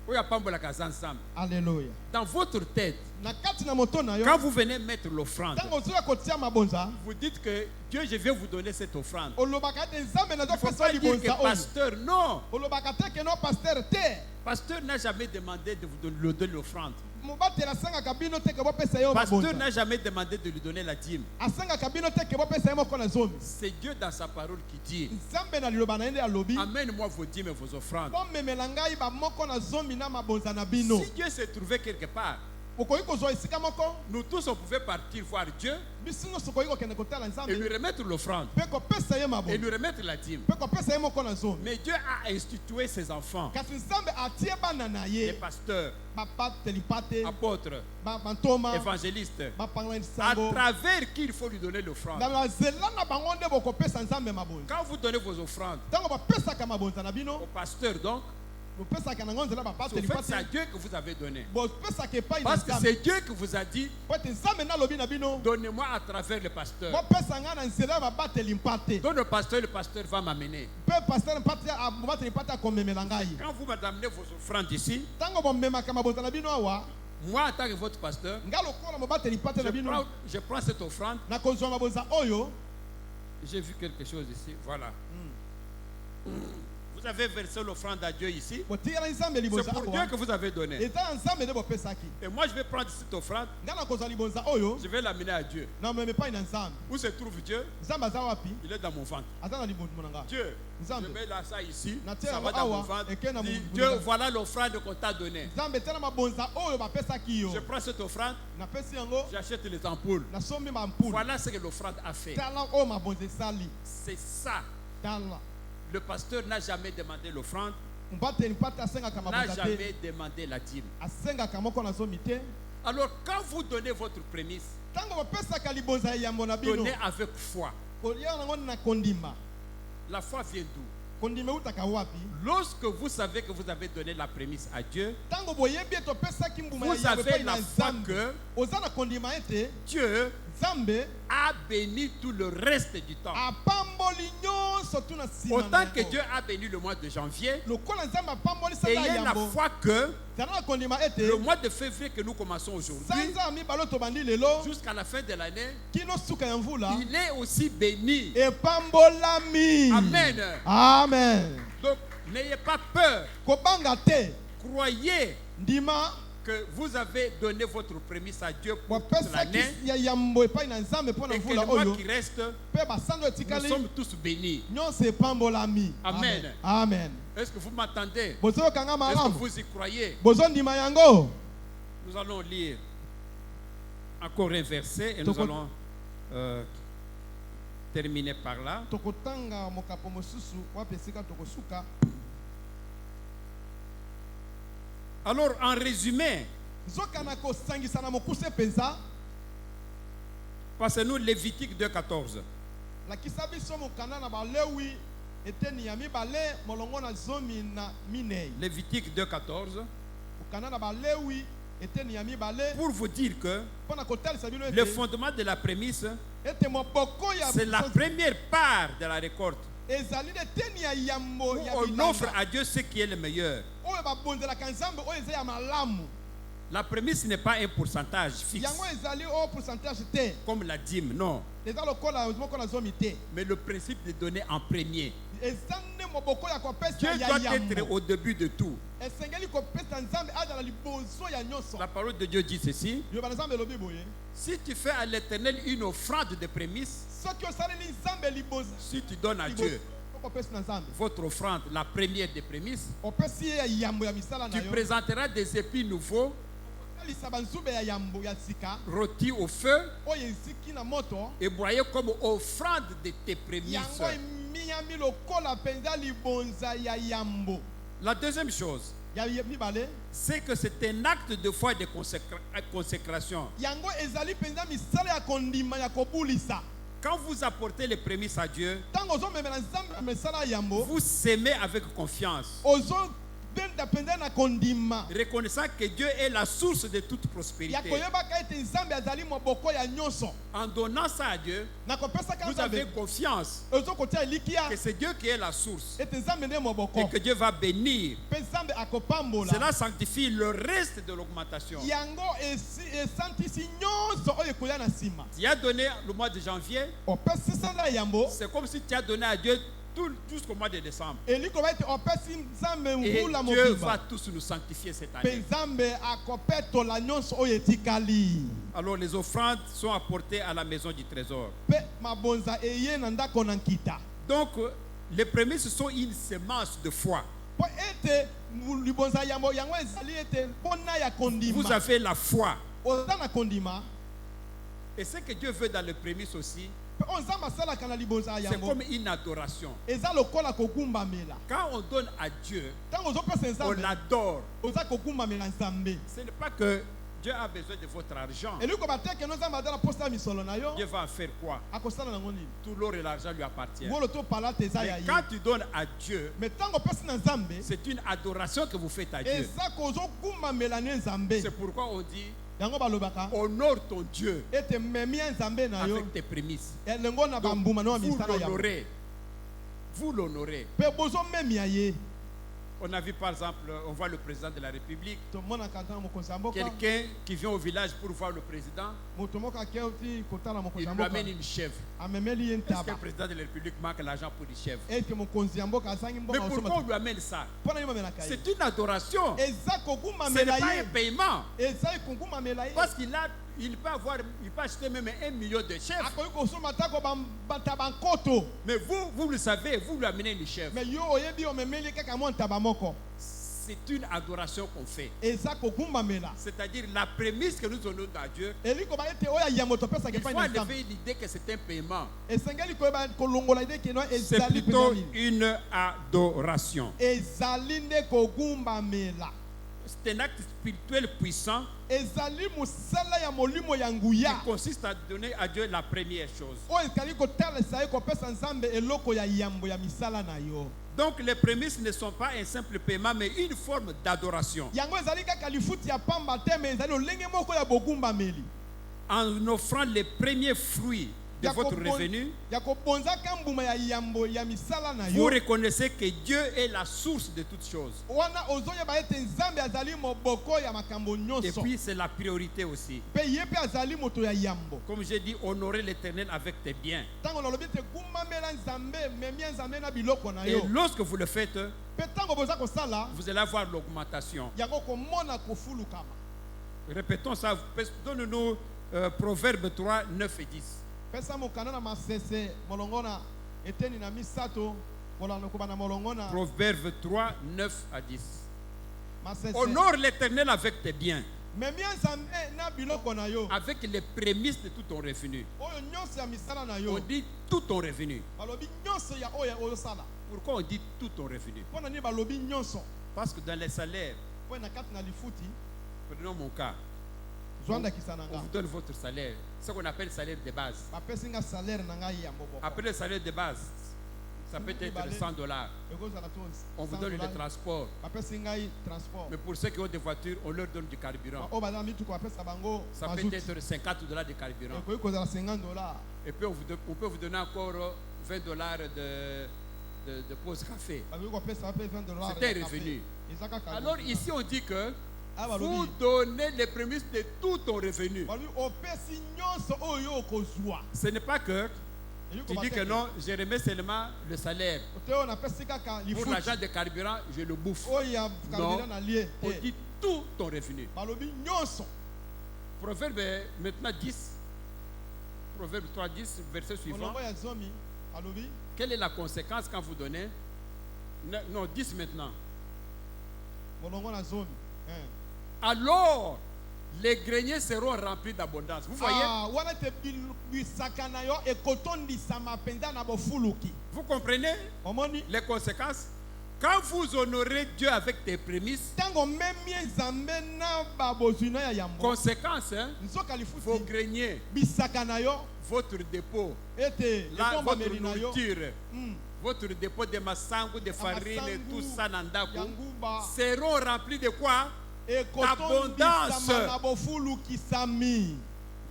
Oyo apambolaka za ensemble. Alleluya. Dans votre tête, Na kati na moto na yo, quand vous venez mettre l'offrande, ntango ozoya kotia mabonza, vous dites que Dieu, je vais vous donner cette offrande. olobaka ete Nzambe Il ne faut nazopesa pas dire que libonza oyo. pasteur, non. Olobaka te ke no paster te. Pasteur n'a jamais demandé de vous donner l'offrande. Mobateli asangaka bino te ke bopesa yo Pasteur mabonza. n'a jamais demandé de lui donner la dîme. Asangaka bino te ke bopesa ye moko na zomi. C'est Dieu dans sa parole qui dit, Nzambe na liloba na ye nde alobi, amène-moi vos dîmes et vos offrandes. bomemela ngai bamoko na zomi na mabonza na bino. Si Dieu s'est trouvé quelque part, Okoki kozwa esika moko, nous tous on pouvait partir voir Dieu biso nyonso okoki kokende kotala et Nzambe lui remettre l'offrande mpe kopesa ye et mabonza lui remettre la dîme. mpe kopesa ye moko na zomi. Mais Dieu a institué ses enfants, Kasi Nzambe atie bana na les ye, pasteurs, babateli mpa te, apôtres, bantoma, évangélistes, bapangelisi à sango. travers qui il faut lui donner l'offrande. Na nzela na bango nde bokopesa Nzambe mabonza. Quand vous donnez vos offrandes Ntango bapesaka mabonza na bino, au pasteur, donc, bopesaka nango nzela C'est babateli au fait, c'est à mpate Dieu que vous avez donné. bopesaka epai na Parce que nzambe c'est Dieu qui vous a dit, po ete nzambe nalobi na bino donnez-moi à travers le pasteur. bopesa ngai na nzela ya babateli mpate Donc le pasteur va m'amener. mpe paster mobateli mpate akomemela ngai Quand vous m'amenez vos offrandes ici, ntango bomemaka mabota na bino awa moi en tant que votre pasteur, ngai lokola mobateli mpate na bino je prends cette offrande. nakozwa mabonza oyo J'ai vu quelque chose ici. Voilà. Vous avez versé l'offrande à Dieu ici. botikala nzambe C'est libonza pour Dieu awa que vous avez donné. eza ya nzambe nde bopesaki Et moi, je vais prendre cette offrande, ngai nakozwa libonza oyo je vais l'amener à Dieu. namema epai na nzambe Où se trouve Dieu? nzambe aza wapi Il est dans mon ventre. aza na libonzi na ngai Dieu, Nzambe. je mets là ça ici, Natia ça va yango dans mon awa, ventre. eke na Dis, mon- Dieu, mon- voilà l'offrande qu'on t'a donnée. nzambe tala mabonza oyo bapesaki yo Je prends cette offrande, napesi yango j'achète les ampoules. nasombi bampule Voilà ce que l'offrande a fait. tala oyo mabonza esali C'est ça. tala Le pasteur n'a jamais demandé l'offrande, mbateli mpate asengaka n'a mabonza te jamais demandé la dîme. asengaka moko na zomi te Alors quand vous donnez votre prémisse, ntango bapesaka libonza ya yambo na bino donnez avec foi. kolia nango na kondima La foi vient d'où? kondima eutaka wapi Lorsque vous savez que vous avez donné la prémisse à Dieu, ntango boyebi ete opesaki mbuma ya vous yambo avez epai la na foi nzambe que oza na kondima ete Dieu nzambe a béni tout le reste du temps. apamboli nyonso tu na nsima na Autant que yango. Dieu a béni le mois de janvier, lokola nzambe apamboli sanza ya ayez la yambo foi que zala na kondima ete le mois de février que nous commençons aujourd'hui, sanza ya mibale oyo tobandi lelo jusqu'à la fin de l'année, kino suka ya mvula il est aussi béni. epambolami Amen. amen Donc, n'ayez pas peur. kobanga te Croyez ndima que vous avez donné votre prémisse à Dieu pour toute bapesaki l'année ya yambo epai na nzambe mpo na et que mvula le mois oyo qui reste, mpe basando nous etikali sommes tous bénis. nyonso epambolami Amen. amen Est-ce que vous m'entendez? bozokanga Est-ce que malamu vous y croyez? bozondima yango Nous allons lire encore un verset et nous Toko- allons terminer par là. tokotanga mokapo mosusu wapi esika tokosuka Alors, en résumé, nzoka na kosangisa na mokuse mpenza passez-nous Lévitique 2,14. lakisa biso mokanda na balewi eteni ya mibale molongo na zomi na minei Lévitique 2,14. mokanda na balewi eteni ya mibale Pour vous dire que mpo na kotalisa bino le ete fondement de la prémisse, ete moboko ya c'est la première part de la récolte. ezali na eteni ya yambo Où ya on offre bilanga à Dieu ce qui est le meilleur. oyo babonzelaka nzambe oyo eza ya malamu La prémisse n'est pas un pourcentage fixe, yango ezali oyo pourcentage te comme la dîme, non. eza lokola moko na zomi te Mais le principe de donner en premier. eza nde moboko ya Dieu kopesa ya doit être yambo au début de tout. esengeli kopesa nzambe azala liboso ya nyonso La parole de Dieu dit ceci. liloba na nzambe elobi boye Si tu fais à l'Éternel une offrande de prémisse, soki osaleli nzambe liboso si tu donnes à Dieu opesi na nzambe votre offrande, la première des prémices, opesi ye ya yambo ya misala na tu yo présenteras des épis nouveaux, otalisa banzube ya yambo ya sika rôtis au feu oyo eziki na moto et broyés comme offrande de tes prémices. yango emiyami lokola mpenza libonza ya yambo La deuxième chose, ya mibale c'est que c'est un acte de foi et de consécration. yango ezali mpenza misala ya kondima ya kobulisa Quand vous apportez les prémices à Dieu, ntango ozomemela nzambe na misala ya yambo vous s'aimez avec confiance, ozobenda mpenza na kondima reconnaissant que Dieu est la source de toute ya prospérité. koyebaka ete nzambe azali moboko ya nyonso En donnant ça à Dieu, na kopesaka vous avez nzambe confiance ozokotia elikia que c'est Dieu qui est la source ete nzambe nde moboko et que Dieu va bénir. mpe nzambe akopambola Cela sanctifie le reste de l'augmentation. yango esantisi nyonso oyo ekoya na nsima Tu as donné le mois de janvier, opesi sanza ya yambo c'est comme si tu as donné à Dieu jusqu'au mois de décembre. elikoba ete opesi nzambe Et mvula Dieu mobimba va tous nous sanctifier cette mpe année. nzambe akopetola nyonso oyo etikali Alors les offrandes sont apportées à la maison du trésor. mpe mabonza eye na ndako na nkita Donc les prémices sont une semence de foi. mpo ete libonza ya yambo yango ezali ete mpona ya Vous kondima avez la foi. oza na kondima Et ce que Dieu veut dans les prémices aussi, mpe oyo nzambe asalaka na libonza ya c'est yambo comme une adoration. eza lokola kogumbamela Quand on donne à Dieu, ntango ozopesa on nzambe l'adore. oza kogumbamela nzambe Ce n'est pas que Dieu a besoin de votre argent. eliko bateke no nzambe adala posa misolo na yo Dieu va en faire quoi? akosala nango nini Tout l'or et l'argent lui appartiennent. ngolo topala te eza ya Mais ye quand tu donnes à Dieu, me ntango opesi na nzambe c'est une adoration que vous faites à Dieu. eza kozogumbamela ne nzambe C'est pourquoi on dit yango balobaka honore ton Dieu ete memi ya nzambe na yo avec tes prémices. elengo na Donc, bambuma no ya vous misala ya l'honorez. Vous l'honorez. mpe bozomemi ya ye On a vu par exemple, on voit le président de la République, tomonaka ntango mokonzi ya mboka quelqu'un qui vient au village pour voir le président, moto moko akeuti kotala mokonzi il ya lui mboka amène une chèvre. amemeli ye Est-ce qu'un ntaba président de la République manque l'argent pour une chèvre? ete mokonzi ya mboka azangi Mais mboka pourquoi on lui amène ça? mpo na ye mamelaka ye C'est une adoration. eza Ce n'est kogumamela pas ye un paiement. eza kogumamela ye Parce il peut acheter même 1 million de chèvres. akoki kosomba tako bantaba nkoto Mais vous le savez, vous lui amenez une chèvre. me yo oyebi omemeli kaka mwa ntaba moko C'est une adoration qu'on fait. eza kogumbamela C'est-à-dire la prémisse que nous donnons à Dieu. eliko ba ete oyo yambo topesaka Il faut epai na nzambe enlever l'idée que c'est un paiement. esengeli koyeba kolongola ide keno C'est ezali plutôt mpenza nini une adoration. ezali nde kogumbamela C'est un acte spirituel puissant ezali mosala ya molimo ya qui nguya consiste à donner à Dieu la première chose. oyo ezali kotalisa ye kopesa nzambe eloko ya yambo ya misala na yo Donc les prémices ne sont pas un simple paiement, mais une forme d'adoration. yango ezali kaka lifuti ya pamba te me ezali lolenge moko ya bogumbameli En offrant les premiers fruits de votre revenu, ya kobonzaka mbuma ya yambo ya misala na vous yo reconnaissez que Dieu est la source de toutes choses. wana ozoyeba ete nzambe azali moboko ya makambo Et nyonso puis c'est la priorité aussi. mpe ye mpe azali moto ya yambo Comme j'ai dit, honorer l'Éternel avec tes biens. ntango nalobi ete gumbamela nzambe memia nzambe na biloko na Et yo lorsque vous le faites, mpe ntango boza kosala vous allez avoir l'augmentation. yango komona kofulukama Répétons ça. Donne-nous Proverbe 3, 9 et 10. pesa mokanda na masese molongo na eteni na misato kolanda koba na molongo na Proverbe 3, 9 à 10. masese Honore l'Éternel avec tes biens, memia nzambe na biloko na yo avec les prémices de tout ton revenu. oyo nyonso ya misala na On yo dit tout ton revenu. balobi nyonso ya oyo oyosala Pourquoi on dit tout ton revenu? mpo na nini balobi nyonso Parce que dans les salaires, mpo na kati na lifuti prenons mon cas, zwandakisa na on nga vous donne votre salaire, ce qu'on appelle salaire de base. bapesi nga salaire na ngai ya mboboko Après le salaire de base, ça peut être $100. ekozala to On vous donne le transport. bapesi ngai transport Mais pour ceux qui ont des voitures, on leur donne du carburant. oyo baza na mituko bapesa bango Ça peut mazuti être $50 de carburant. ekoki kozala $50 Et puis on peut vous donner encore $20 de pause café. bakoki kopesa bape $20 C'est un revenu. eza kaka Alors ici on dit que Ah, vous balobi donnez les prémices de tout ton revenu. balobi opesi nyonso oyo okozwa Ce n'est pas que tu dis que non, je remets seulement le salaire. te oyo napesi kaka Pour lifuti l'argent de carburant, je le bouffe. oyo ya Non, kabila na lie on te dit tout ton revenu. balobi nyonso Proverbe maintenant 10. Proverbe 3, 10, verset suivant. molongo ya zomi alobi Quelle est la conséquence quand vous donnez? Non, 10 maintenant. molongo na zomi Alors, les greniers seront remplis d'abondance. Vous voyez? wana te bisaka na yo ekotondisama mpenza na bofuluki Vous comprenez omoni les conséquences? Quand vous honorez Dieu avec tes prémices, ntango omemi nzambe na babozwi na ya yambo conséquence, hein, nzoka vos lifuti greniers, bisaka na yo votre dépôt, ete là, votre etombameli na yo nourriture, votre dépôt de massango, de farine et tout ça, nandako, yanguba seront remplis de quoi? ekotondisama na bofulukisami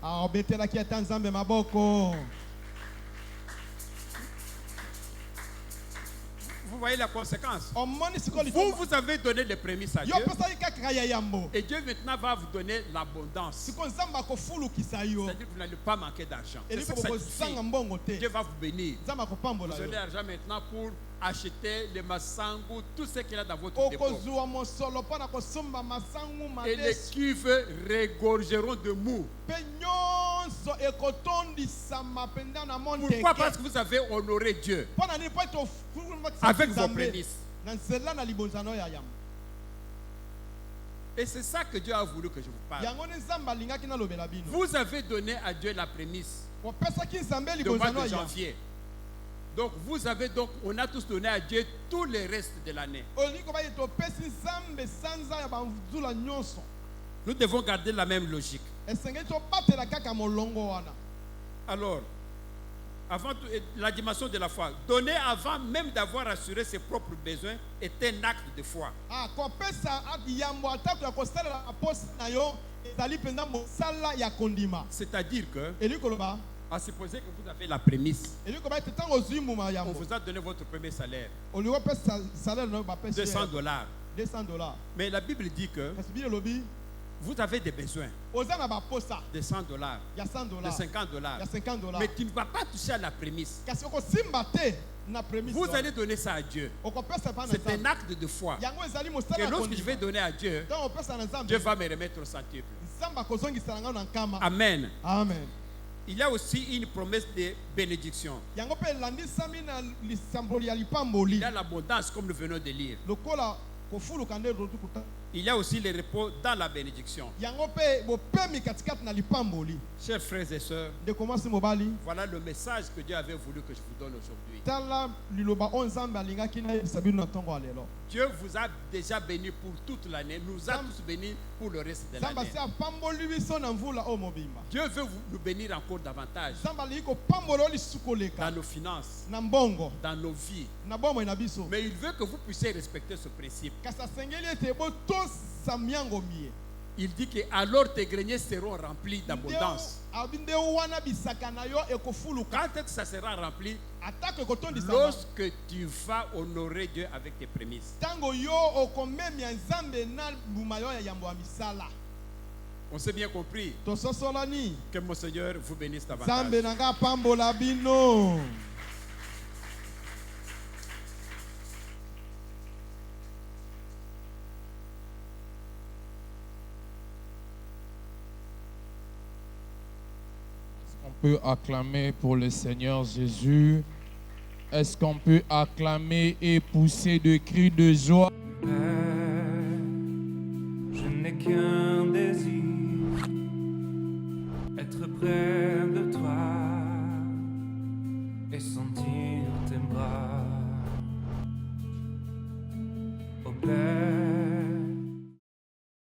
obetelaki ata nzambe maboko Vous voyez la conséquence? omoni sikoyo Vous avez donné les prémices à Dieu. yo opesaki kaka ya yambo Et Dieu maintenant va vous donner l'abondance. sikoyo nzambe akofulukisa yo C'est-à-dire que vous n'allez pas manquer d'argent. C'est eliko ce que ça bokozanga signifie. mbongo te Dieu va vous bénir. nzambe akopambola Vous yo aurez l'argent maintenant pour acheter les massango, tout ce qu'il y a dans votre dépôt. okozwa mosolo mpo na kosomba masangu Et les madesu cuves regorgeront de mou. mpe nyonso ekotondisama mpenza na Pourquoi? monteke Parce que vous avez honoré Dieu mpo na nini mpo ete ofulumakisa avec vos nzambe prémices. na nzela na libonzano ya yambo Et c'est ça que Dieu a voulu que je vous parle. yango nde nzambe alingaki nalobela bino Vous avez donné à Dieu la prémisse opesaki nzambe du mois libonzano de ya yambo janvier. Donc on a tous donné à Dieu tout le reste de l'année. olingi koba ete opesi nzambe sanza ya banzula nyonso Nous devons garder la même logique. esengeli tobatela kaka molongo wana. Alors, avant tout, la dimension de la foi, donner avant même d'avoir assuré ses propres besoins est un acte de foi. Kopesa yambo atako ya kosalela aposi na yo ezali mpenza mosala ya kondima. C'est-à-dire que, Eli koloba, à supposer que vous avez la prémisse, eli koba ete ntango ozwi mbuma on yambo. vous a donné votre premier salaire, Olingo pesa salaire na yo bapesi yo $200. $200. Mais la Bible dit que Kasi bile lobi, vous avez des besoins oza na baposa de $100, ya $100, de ya $50. $50. Mais tu ne vas pas toucher à la prémisse. Kasi okosimba te na prémisse. Vous allez donner ça à Dieu. okopesa pa na C'est un Nzambe. acte de foi. Yango ezali Que mosala ya lorsque je vais kondima. donner à Dieu, Ntango opesa na Nzambe, Dieu va me remettre au centuple. Nzambe akozongisela nga na nkama. Amen. Amen. Il y a aussi une promesse de bénédiction. Yango mpe elandisami na lisamboli ya lipamboli. Il y a l'abondance comme nous venons de lire. Lokola kofuluka nde rotukuta. Il y a aussi le repos dans la bénédiction. Yango mpe bopemi katikati na lipamboli. Chers frères et sœurs, Ndeko mwasi mobali, voilà le message que Dieu avait voulu que je vous donne aujourd'hui. tala liloba oyo Nzambe alingaki nayebisa bino na ntongo ya lelo. Dieu vous a déjà béni pour toute l'année, nous a tous bénis pour le reste de Nzambe l'année. asi apamboli biso na mvula oyo mobimba. Dieu veut nous bénir encore davantage Nzambe alingi kopambola oyo lisuku dans koleka nos finances, na mbongo dans nos vies. na bomoi na biso. Mais il veut que vous puissiez respecter ce principe. Kasi asengeli ete botosa miango mie. Il dit que alors tes greniers seront remplis d'abondance. Abi nde wana bisaka na yo ekofuluka. Quand est-ce que ça sera rempli? Atako ekotondisa Lorsque tu vas honorer Dieu avec tes prémices. ntango yo okomemia Nzambe na mbuma yo ya yambo ya misala. On s'est bien compris. Tososolani. Que mon Seigneur vous bénisse Nzambe davantage. na nga apambola bino. On peut acclamer pour le Seigneur Jésus. Est-ce qu'on peut acclamer et pousser de cris de joie? Père, je n'ai qu'un désir, être près de toi et sentir tes bras.